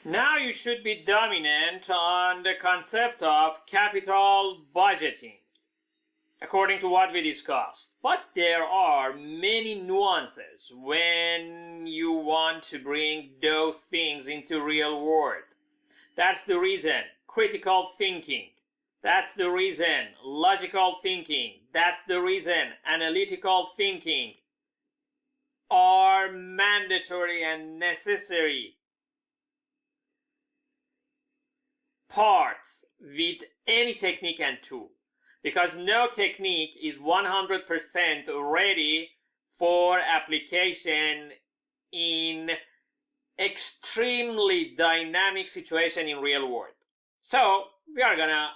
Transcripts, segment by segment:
Now you should be dominant on the concept of capital budgeting, according to what we discussed. But there are many nuances when you want to bring those things into real world. That's the reason critical thinking. That's the reason logical thinking. That's the reason analytical thinking are mandatory and necessary parts with any technique and tool, because no technique is 100% ready for application in extremely dynamic situation in real world. So we are gonna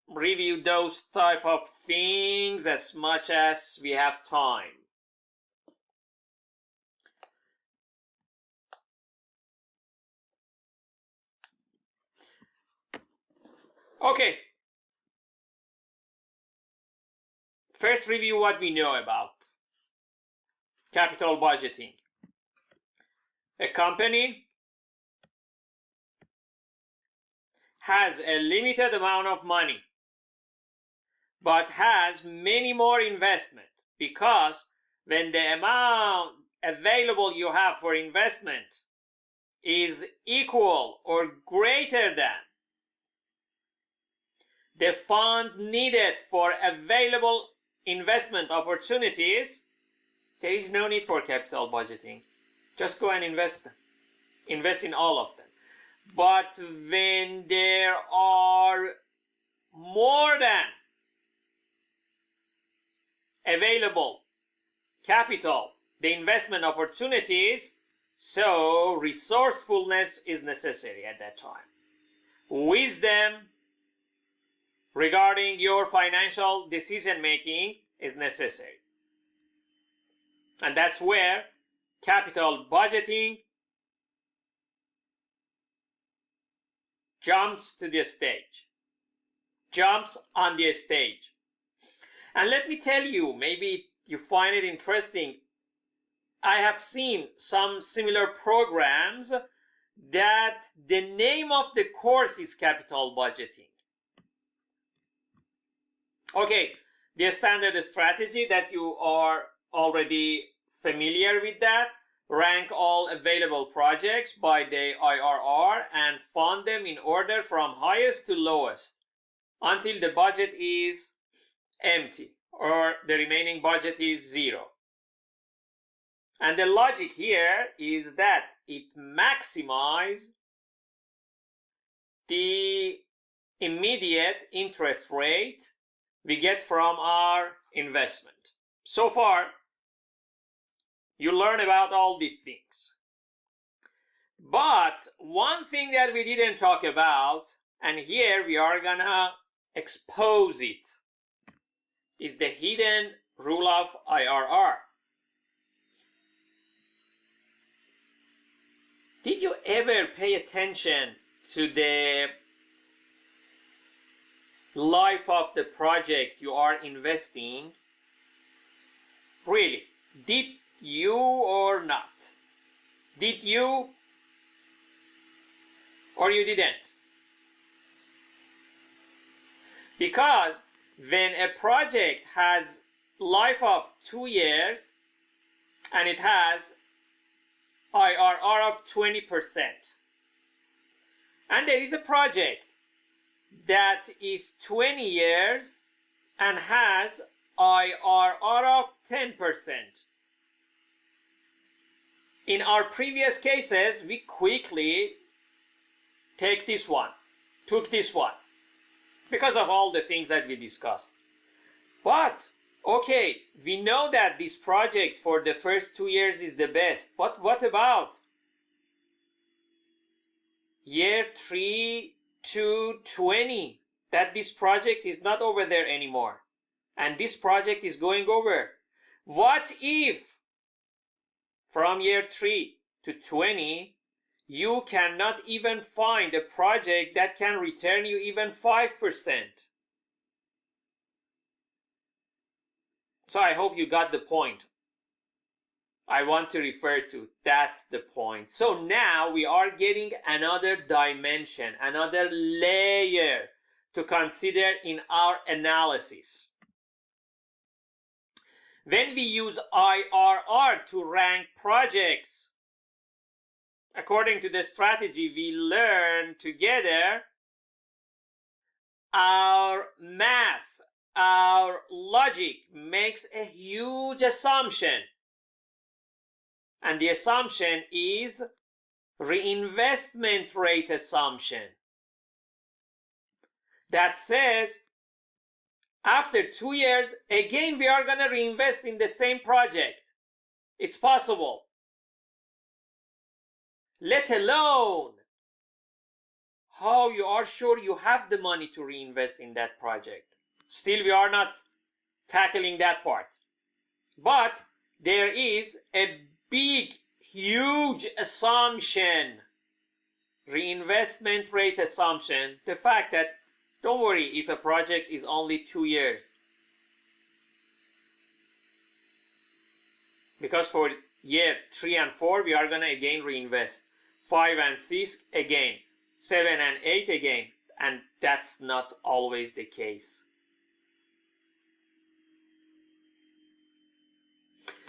review those type of things as much as we have time. Okay. First, review what we know about capital budgeting. A company has a limited amount of money, but has many more investment, because when the amount available you have for investment is equal or greater than the fund needed for available investment opportunities, there is no need for capital budgeting. Just go and invest in all of them. But when there are more than available capital, the investment opportunities, so resourcefulness is necessary at that time. Wisdom regarding your financial decision making is necessary. And that's where capital budgeting jumps on the stage. And let me tell you, maybe you find it interesting, I have seen some similar programs that the name of the course is capital budgeting. Okay, the standard strategy that you are already familiar with, that rank all available projects by the IRR and fund them in order from highest to lowest until the budget is empty or the remaining budget is zero. And the logic here is that it maximizes the immediate interest rate we get from our investment. So far, you learn about all these things. But one thing that we didn't talk about, and here we are gonna expose it, is the hidden rule of IRR. Did you ever pay attention to the life of the project you are investing? Really, did you or not? Did you or you didn't? Because when a project has life of 2 years and it has IRR of 20%, and there is a project that is 20 years and has IRR of 10%. In our previous cases, we quickly took this one, because of all the things that we discussed. But, okay, we know that this project for the first 2 years is the best, but what about year 3 to 20, that this project is not over there anymore and this project is going over? What if from year 3 to 20 you cannot even find a project that can return you even 5%? So I hope you got the point. I want to refer to. That's the point. So now we are getting another dimension, another layer to consider in our analysis. When we use IRR to rank projects, according to the strategy we learned together, our math, our logic makes a huge assumption. And the assumption is reinvestment rate assumption. That says after 2 years, again, we are going to reinvest in the same project. It's possible. Let alone how you are sure you have the money to reinvest in that project. Still, we are not tackling that part. But there is a big, huge assumption, reinvestment rate assumption, the fact that don't worry if a project is only 2 years. Because for year 3 and 4, we are going to again reinvest. 5 and 6 again. 7 and 8 again. And that's not always the case.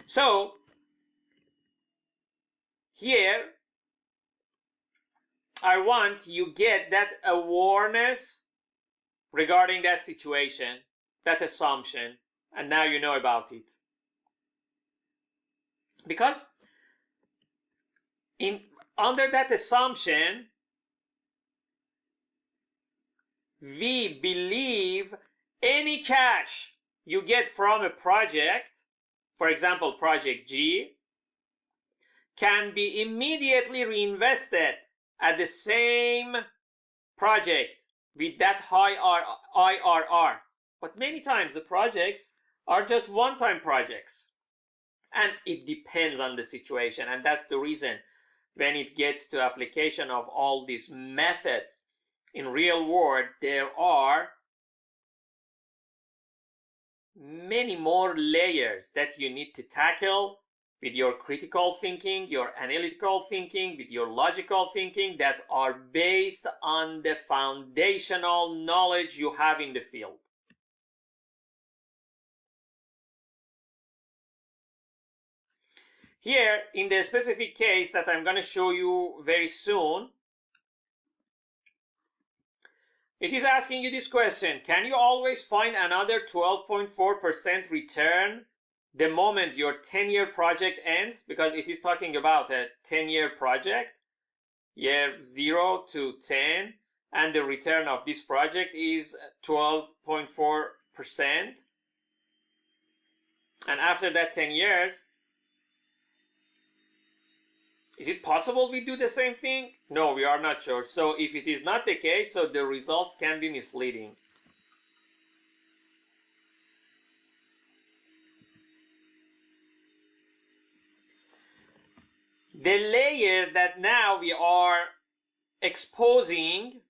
So, here, I want you get that awareness regarding that situation, that assumption, and now you know about it. Because under that assumption, we believe any cash you get from a project, for example, project G, can be immediately reinvested at the same project with that high IRR. But many times the projects are just one-time projects. And it depends on the situation. And that's the reason when it gets to application of all these methods in real world, there are many more layers that you need to tackle with your critical thinking, your analytical thinking, with your logical thinking that are based on the foundational knowledge you have in the field. Here, in the specific case that I'm going to show you very soon, it is asking you this question: can you always find another 12.4% return the moment your 10-year project ends? Because it is talking about a 10-year project, year 0 to 10, and the return of this project is 12.4%. And after that 10 years, is it possible we do the same thing? No, we are not sure. So if it is not the case, so the results can be misleading. The layer that now we are exposing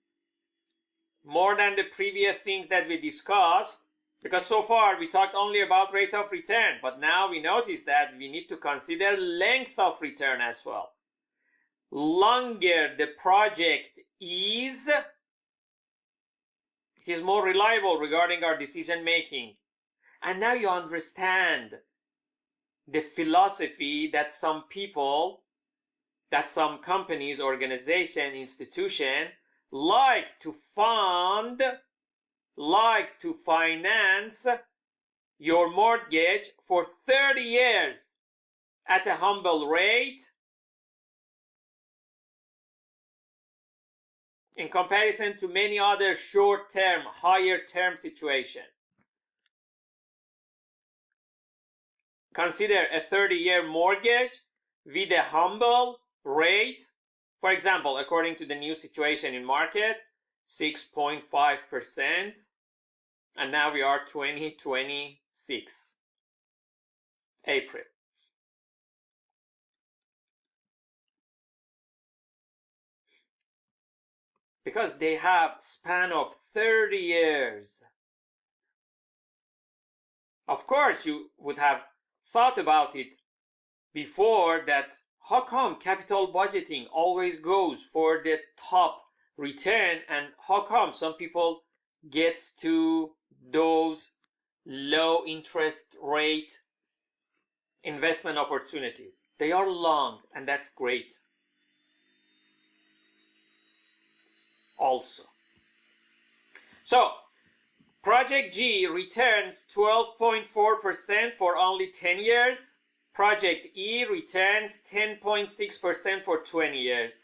more than the previous things that we discussed, because so far we talked only about rate of return, but now we notice that we need to consider length of return as well. Longer the project is, it is more reliable regarding our decision making. And now you understand the philosophy that some people, that some companies, organization, institution like to fund, like to finance your mortgage for 30 years at a humble rate in comparison to many other short-term, higher-term situations. Consider a 30-year mortgage with a humble rate. For example, according to the new situation in market, 6.5%, and now we are 2026, April. Because they have span of 30 years. Of course, you would have thought about it before that how come capital budgeting always goes for the top return, and how come some people gets to those low interest rate investment opportunities? They are long, and that's great also. So Project G returns 12.4% for only 10 years. Project E returns 10.6% for 20 years.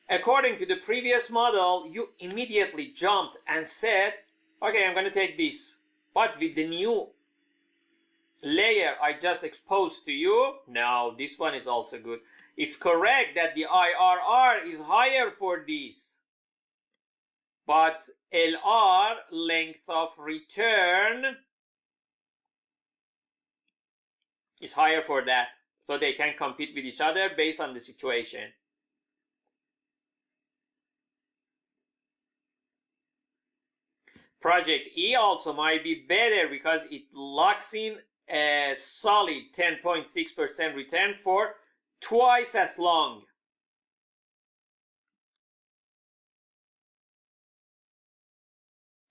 According to the previous model, you immediately jumped and said, okay, I'm going to take this. But with the new layer I just exposed to you, no, this one is also good. It's correct that the IRR is higher for this, but LR, length of return, is higher for that. So they can compete with each other based on the situation. Project E also might be better because it locks in a solid 10.6% return for twice as long.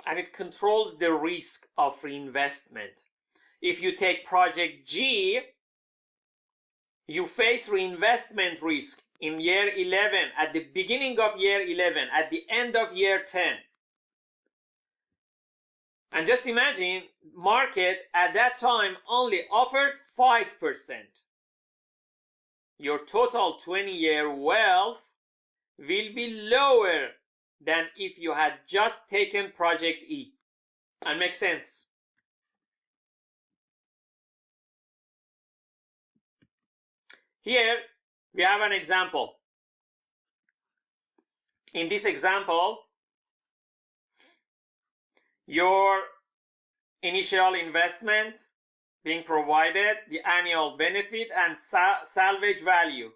And it controls the risk of reinvestment. If you take Project G, you face reinvestment risk in year 11, at the beginning of year 11, at the end of year 10. And just imagine, market at that time only offers 5%. Your total 20-year wealth will be lower than if you had just taken Project E. And makes sense. Here we have an example. In this example, your initial investment being provided, the annual benefit and salvage value,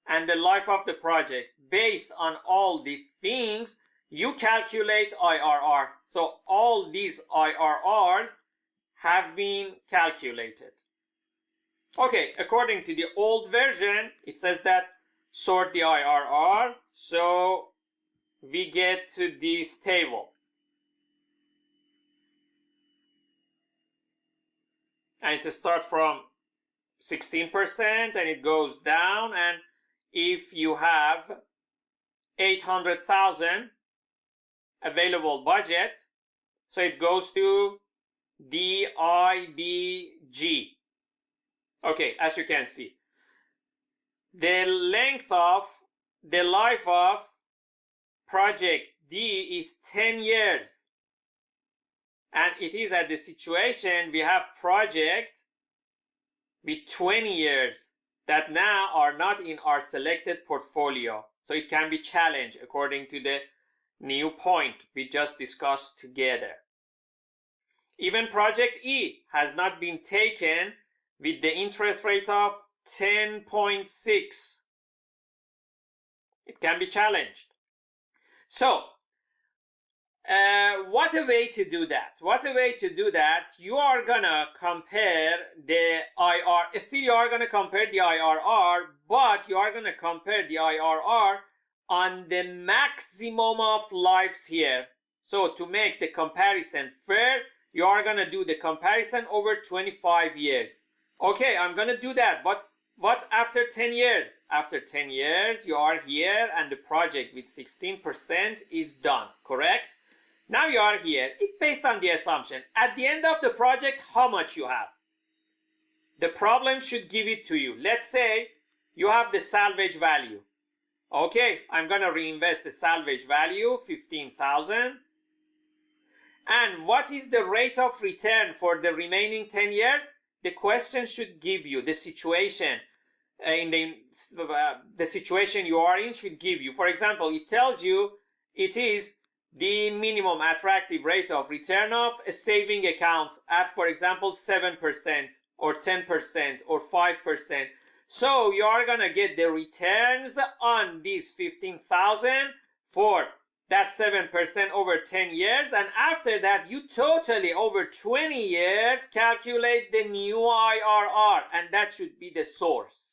and the life of the project. Based on all the things, you calculate IRR. So all these IRRs have been calculated. Okay, according to the old version, it says that sort the IRR. So we get to this table. And it starts from 16% and it goes down. And if you have 800,000 available budget, so it goes to DIBG. Okay, as you can see, the life of Project D is 10 years. And it is at the situation we have project with 20 years that now are not in our selected portfolio. So it can be challenged according to the new point we just discussed together. Even Project E has not been taken with the interest rate of 10.6. It can be challenged. So, what a way to do that? What a way to do that? You are gonna compare the IRR. Still, you are gonna compare the IRR, but you are gonna compare the IRR on the maximum of lives here. So to make the comparison fair, you are gonna do the comparison over 25 years. Okay, I'm gonna do that, but what after 10 years? After 10 years, you are here and the project with 16% is done, correct? Now you are here. It's based on the assumption. At the end of the project, how much you have? The problem should give it to you. Let's say you have the salvage value. Okay, I'm going to reinvest the salvage value, 15,000. And what is the rate of return for the remaining 10 years? The question should give you the situation. The situation you are in should give you. For example, it tells you it is the minimum attractive rate of return of a saving account at, for example, 7% or 10% or 5%. So you are gonna get the returns on these 15,000 for That's 7% over 10 years, and after that you totally over 20 years calculate the new IRR, and that should be the source.